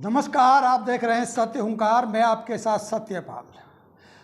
नमस्कार, आप देख रहे हैं सत्य हुंकार। मैं आपके साथ सत्यपाल।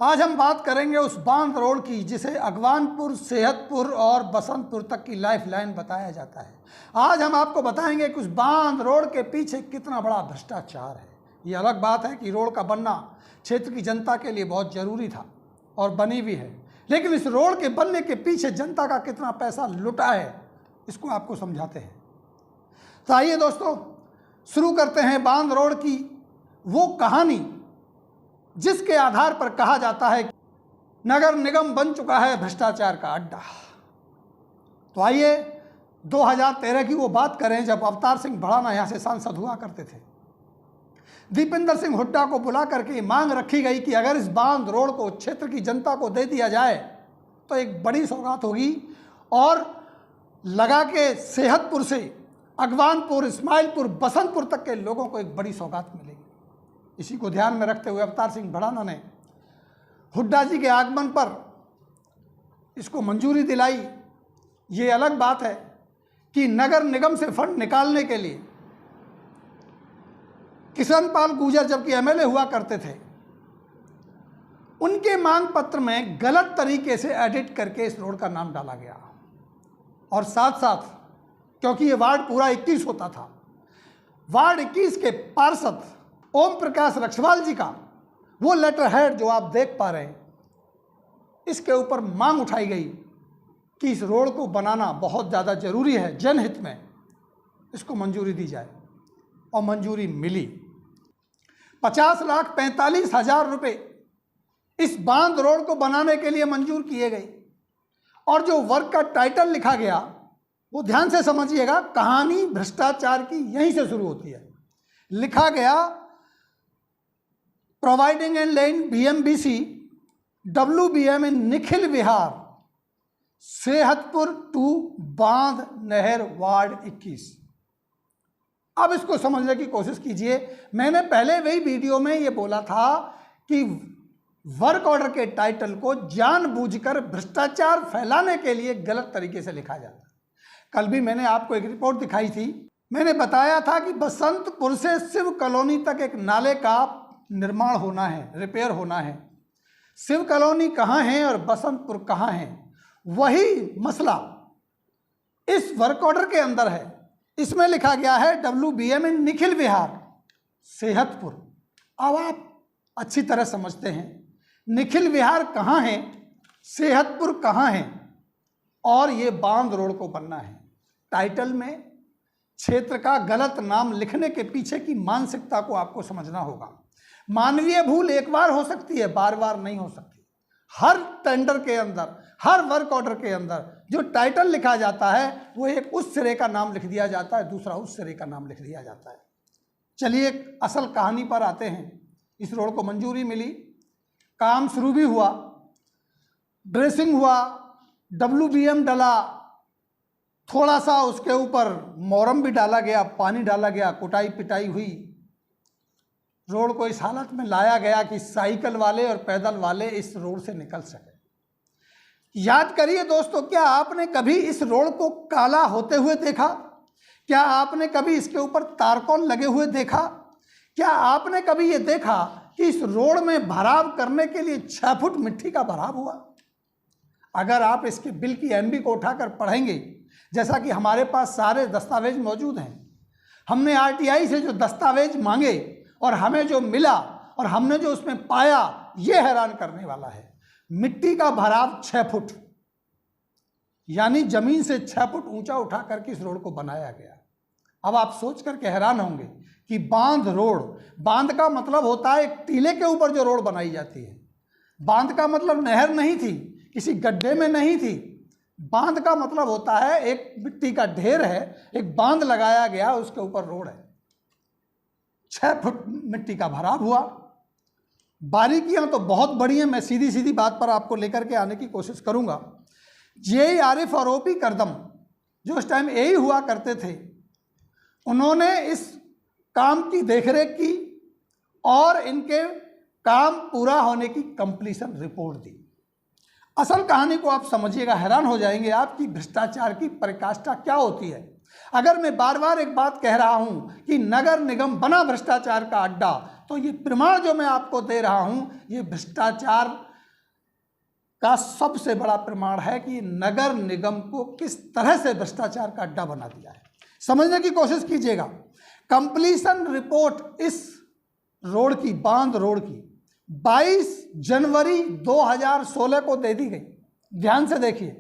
आज हम बात करेंगे उस बांध रोड की जिसे अगवानपुर, सेहतपुर और बसंतपुर तक की लाइफ लाइन बताया जाता है। आज हम आपको बताएंगे कि उस बांध रोड के पीछे कितना बड़ा भ्रष्टाचार है। ये अलग बात है कि रोड का बनना क्षेत्र की जनता के लिए बहुत ज़रूरी था और बनी भी है, लेकिन इस रोड के बनने के पीछे जनता का कितना पैसा लुटा है, इसको आपको समझाते हैं। तो आइए दोस्तों, शुरू करते हैं बांध रोड की वो कहानी जिसके आधार पर कहा जाता है कि नगर निगम बन चुका है भ्रष्टाचार का अड्डा। तो आइए 2013 की वो बात करें जब अवतार सिंह भड़ाना यहाँ से सांसद हुआ करते थे। दीपेंद्र सिंह हुड्डा को बुला करके मांग रखी गई कि अगर इस बांध रोड को क्षेत्र की जनता को दे दिया जाए तो एक बड़ी सौगात होगी और लगा के सेहतपुर से अगवानपुर, इस्माइलपुर, बसंतपुर तक के लोगों को एक बड़ी सौगात मिलेगी। इसी को ध्यान में रखते हुए अवतार सिंह भड़ाना ने हुड्डा जी के आगमन पर इसको मंजूरी दिलाई। ये अलग बात है कि नगर निगम से फंड निकालने के लिए किशन पाल गुर्जर जबकि एमएलए हुआ करते थे, उनके मांग पत्र में गलत तरीके से एडिट करके इस रोड का नाम डाला गया और साथ साथ क्योंकि ये वार्ड पूरा 21 होता था, वार्ड 21 के पार्षद ओम प्रकाश रक्षवाल जी का वो लेटर हेड जो आप देख पा रहे हैं, इसके ऊपर मांग उठाई गई कि इस रोड को बनाना बहुत ज़्यादा जरूरी है, जनहित में इसको मंजूरी दी जाए और मंजूरी मिली। 50,45,000 रुपये इस बांध रोड को बनाने के लिए मंजूर किए गए और जो वर्क का टाइटल लिखा गया वो ध्यान से समझिएगा, कहानी भ्रष्टाचार की यहीं से शुरू होती है। लिखा गया providing and laying BMBC WBM in Nikhil Vihar, Sehatpur to बांध नहर वार्ड 21। अब इसको समझने की कोशिश कीजिए। मैंने पहले वही वीडियो में ये बोला था कि वर्क ऑर्डर के टाइटल को जानबूझकर भ्रष्टाचार फैलाने के लिए गलत तरीके से लिखा जाता है। कल भी मैंने आपको एक रिपोर्ट दिखाई थी। मैंने बताया था कि बसंतपुर से शिव कॉलोनी तक एक नाले का निर्माण होना है, रिपेयर होना है। शिव कॉलोनी कहाँ है और बसंतपुर कहाँ है, वही मसला इस वर्क ऑर्डर के अंदर है। इसमें लिखा गया है WBM इन निखिल विहार, सेहतपुर। अब आप अच्छी तरह समझते हैं निखिल विहार कहाँ है, सेहतपुर कहाँ है और ये बांध रोड को बनना है। टाइटल में क्षेत्र का गलत नाम लिखने के पीछे की मानसिकता को आपको समझना होगा। मानवीय भूल एक बार हो सकती है, बार बार नहीं हो सकती। हर टेंडर के अंदर, हर वर्क ऑर्डर के अंदर जो टाइटल लिखा जाता है वो एक उस सिरे का नाम लिख दिया जाता है, दूसरा उस सिरे का नाम लिख दिया जाता है। चलिए एक असल कहानी पर आते हैं। इस रोड को मंजूरी मिली, काम शुरू भी हुआ, ड्रेसिंग हुआ, WBM डला, थोड़ा सा उसके ऊपर मोरम भी डाला गया, पानी डाला गया, कुटाई पिटाई हुई। रोड को इस हालत में लाया गया कि साइकिल वाले और पैदल वाले इस रोड से निकल सके। याद करिए दोस्तों, क्या आपने कभी इस रोड को काला होते हुए देखा? क्या आपने कभी इसके ऊपर तारकोन लगे हुए देखा? क्या आपने कभी ये देखा कि इस रोड में भराव करने के लिए 6 फुट मिट्टी का भराव हुआ? अगर आप इसके बिल की MB को उठाकर पढ़ेंगे, जैसा कि हमारे पास सारे दस्तावेज मौजूद हैं, हमने RTI से जो दस्तावेज मांगे और हमें जो मिला और हमने जो उसमें पाया, ये हैरान करने वाला है। मिट्टी का भराव 6 फुट, यानी जमीन से 6 फुट ऊंचा उठा करके इस रोड को बनाया गया। अब आप सोच करके हैरान होंगे कि बांध रोड, बांध का मतलब होता है एक टीले के ऊपर जो रोड बनाई जाती है। बांध का मतलब नहर नहीं थी, किसी गड्ढे में नहीं थी। बांध का मतलब होता है एक मिट्टी का ढेर है, एक बांध लगाया गया, उसके ऊपर रोड है। 6 फुट मिट्टी का भराव हुआ। बारीकियां तो बहुत बड़ी हैं, मैं सीधी सीधी बात पर आपको लेकर के आने की कोशिश करूंगा। JE आरिफ और OP करदम जो उस टाइम AE हुआ करते थे, उन्होंने इस काम की देखरेख की और इनके काम पूरा होने की कंप्लीशन रिपोर्ट दी। असल कहानी को आप समझिएगा, हैरान हो जाएंगे आप कि भ्रष्टाचार की पराकाष्ठा क्या होती है। अगर मैं बार बार एक बात कह रहा हूं कि नगर निगम बना भ्रष्टाचार का अड्डा, तो ये प्रमाण जो मैं आपको दे रहा हूं, ये भ्रष्टाचार का सबसे बड़ा प्रमाण है कि नगर निगम को किस तरह से भ्रष्टाचार का अड्डा बना दिया है। समझने की कोशिश कीजिएगा। कंप्लीशन रिपोर्ट इस रोड की, बांध रोड की, 22 जनवरी 2016 को दे दी गई। ध्यान से देखिए,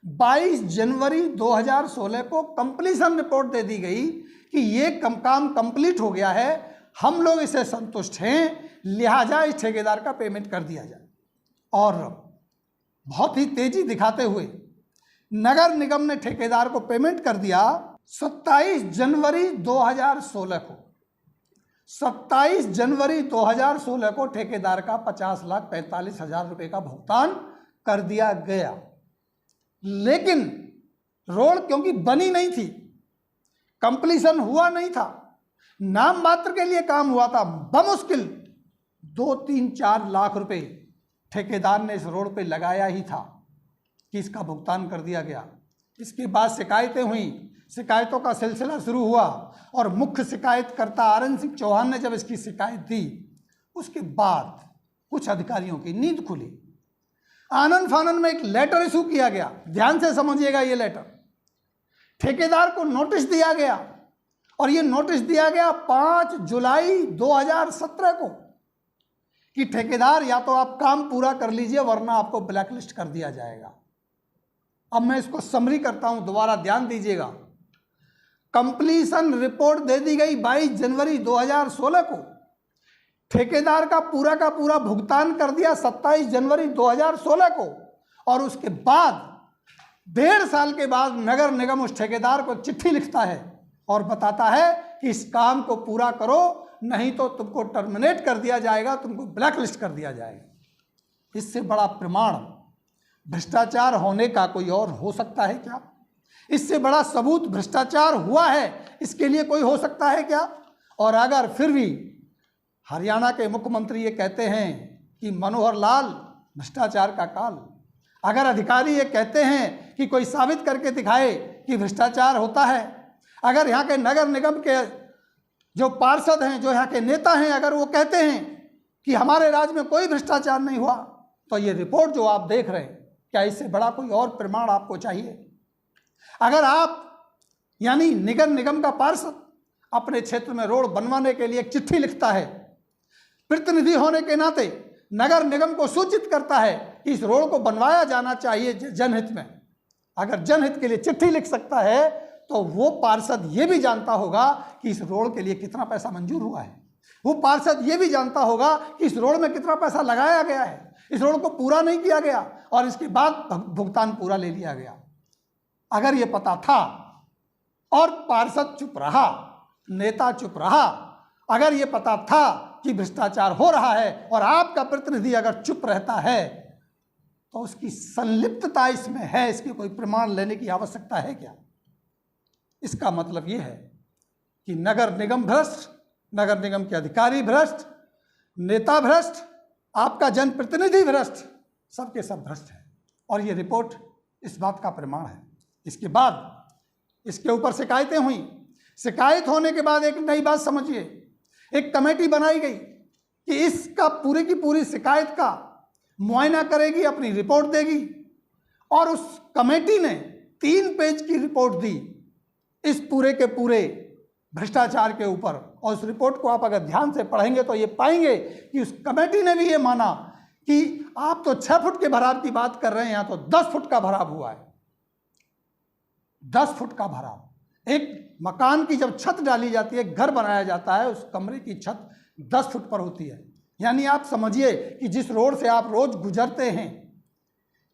22 जनवरी 2016 को कंप्लीशन रिपोर्ट दे दी गई कि ये काम कंप्लीट हो गया है, हम लोग इसे संतुष्ट हैं, लिहाजा इस ठेकेदार का पेमेंट कर दिया जाए। और बहुत ही तेजी दिखाते हुए नगर निगम ने ठेकेदार को पेमेंट कर दिया 27 जनवरी 2016 को। 27 जनवरी 2016 को ठेकेदार का 50,45,000 रुपये का भुगतान कर दिया गया। लेकिन रोड क्योंकि बनी नहीं थी, कंप्लीशन हुआ नहीं था, नाम मात्र के लिए काम हुआ था, बमुश्किल 2-3-4 लाख रुपए ठेकेदार ने इस रोड पे लगाया ही था कि इसका भुगतान कर दिया गया। इसके बाद शिकायतें हुई, शिकायतों का सिलसिला शुरू हुआ और मुख्य शिकायतकर्ता आरएन सिंह चौहान ने जब इसकी शिकायत दी, उसके बाद कुछ अधिकारियों की नींद खुली। आनन फानन में एक लेटर इशू किया गया। ध्यान से समझिएगा, ये लेटर ठेकेदार को नोटिस दिया गया और ये नोटिस दिया गया 5 जुलाई 2017 को कि ठेकेदार या तो आप काम पूरा कर लीजिए वरना आपको ब्लैकलिस्ट कर दिया जाएगा। अब मैं इसको समरी करता हूं, दोबारा ध्यान दीजिएगा। कंप्लीशन रिपोर्ट दे दी गई 22 जनवरी 2016 को, ठेकेदार का पूरा भुगतान कर दिया 27 जनवरी 2016 को, और उसके बाद 1.5 साल के बाद नगर निगम उस ठेकेदार को चिट्ठी लिखता है और बताता है कि इस काम को पूरा करो, नहीं तो तुमको टर्मिनेट कर दिया जाएगा, तुमको ब्लैकलिस्ट कर दिया जाएगा। इससे बड़ा प्रमाण भ्रष्टाचार होने का कोई और हो सकता है क्या? इससे बड़ा सबूत भ्रष्टाचार हुआ है इसके लिए कोई हो सकता है क्या? और अगर फिर भी हरियाणा के मुख्यमंत्री ये कहते हैं कि मनोहर लाल भ्रष्टाचार का काल, अगर अधिकारी ये कहते हैं कि कोई साबित करके दिखाए कि भ्रष्टाचार होता है, अगर यहाँ के नगर निगम के जो पार्षद हैं, जो यहाँ के नेता हैं, अगर वो कहते हैं कि हमारे राज्य में कोई भ्रष्टाचार नहीं हुआ, तो ये रिपोर्ट जो आप देख रहे हैं, क्या इससे बड़ा कोई और प्रमाण आपको चाहिए? अगर आप यानी नगर निगम का पार्षद अपने क्षेत्र में रोड बनवाने के लिए एक चिट्ठी लिखता है, प्रतिनिधि होने के नाते नगर निगम को सूचित करता है कि इस रोड को बनवाया जाना चाहिए जनहित में, अगर जनहित के लिए चिट्ठी लिख सकता है तो वो पार्षद ये भी जानता होगा कि इस रोड के लिए कितना पैसा मंजूर हुआ है। वो पार्षद ये भी जानता होगा कि इस रोड में कितना पैसा लगाया गया है, इस रोड को पूरा नहीं किया गया और इसके बाद भुगतान पूरा ले लिया गया। अगर ये पता था और पार्षद चुप रहा, नेता चुप रहा, अगर ये पता था कि भ्रष्टाचार हो रहा है और आपका प्रतिनिधि अगर चुप रहता है, तो उसकी संलिप्तता इसमें है, इसके कोई प्रमाण लेने की आवश्यकता है क्या? इसका मतलब ये है कि नगर निगम भ्रष्ट, नगर निगम के अधिकारी भ्रष्ट, नेता भ्रष्ट, आपका जनप्रतिनिधि भ्रष्ट, सबके सब भ्रष्ट है। और ये रिपोर्ट इस बात का प्रमाण है। इसके बाद इसके ऊपर शिकायतें हुई। शिकायत होने के बाद एक नई बात समझिए, एक कमेटी बनाई गई कि इसका पूरी की पूरी शिकायत का मुआयना करेगी, अपनी रिपोर्ट देगी, और उस कमेटी ने 3 पेज की रिपोर्ट दी इस पूरे के पूरे भ्रष्टाचार के ऊपर। और उस रिपोर्ट को आप अगर ध्यान से पढ़ेंगे तो ये पाएंगे कि उस कमेटी ने भी ये माना कि आप तो 6 फुट के भराव की बात कर रहे हैं, यहाँ तो 10 फुट का भराव हुआ है। 10 फुट का भराव। एक मकान की जब छत डाली जाती है, घर बनाया जाता है, उस कमरे की छत 10 फुट पर होती है। यानी आप समझिए कि जिस रोड से आप रोज गुजरते हैं,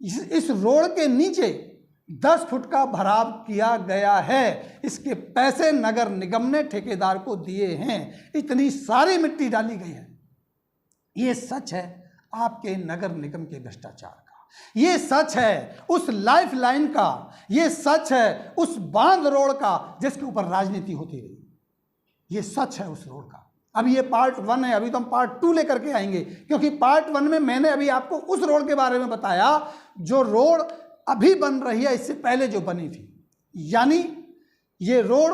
इस रोड के नीचे 10 फुट का भराव किया गया है। इसके पैसे नगर निगम ने ठेकेदार को दिए हैं। इतनी सारी मिट्टी डाली गई है। ये सच है आपके नगर निगम के भ्रष्टाचार का, ये सच है उस लाइफ लाइन का, ये सच है उस बांध रोड का जिसके ऊपर राजनीति होती रही। ये सच है उस रोड का। अब ये पार्ट 1 है, अभी तो हम पार्ट 2 लेकर के आएंगे, क्योंकि पार्ट 1 में मैंने अभी आपको उस रोड के बारे में बताया जो रोड अभी बन रही है, इससे पहले जो बनी थी। यानी ये रोड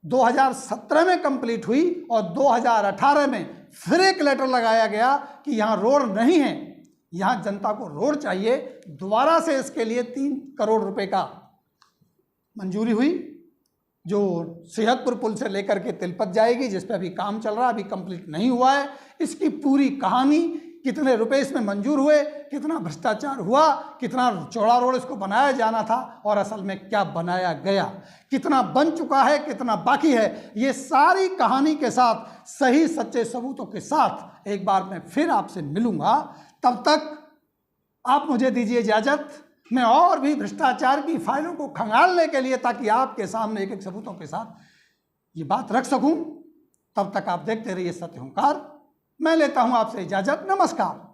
2017 में कंप्लीट हुई और 2018 में फिर एक लेटर लगाया गया कि यहाँ रोड नहीं है, यहाँ जनता को रोड चाहिए। दोबारा से इसके लिए 3 करोड़ रुपए का मंजूरी हुई, जो सेहतपुर पुल से लेकर के तिलपत जाएगी, जिस पे अभी काम चल रहा है, अभी कंप्लीट नहीं हुआ है। इसकी पूरी कहानी, कितने रुपए इसमें मंजूर हुए, कितना भ्रष्टाचार हुआ, कितना चौड़ा रोड इसको बनाया जाना था और असल में क्या बनाया गया, कितना बन चुका है, कितना बाकी है, ये सारी कहानी के साथ सही सच्चे सबूतों के साथ एक बार मैं फिर आपसे मिलूंगा। तब तक आप मुझे दीजिए इजाजत। मैं और भी भ्रष्टाचार की फाइलों को खंगालने के लिए, ताकि आपके सामने एक एक सबूतों के साथ ये बात रख सकूं, तब तक आप देखते रहिए सत्य हुंकार। मैं लेता हूं आपसे इजाजत। नमस्कार।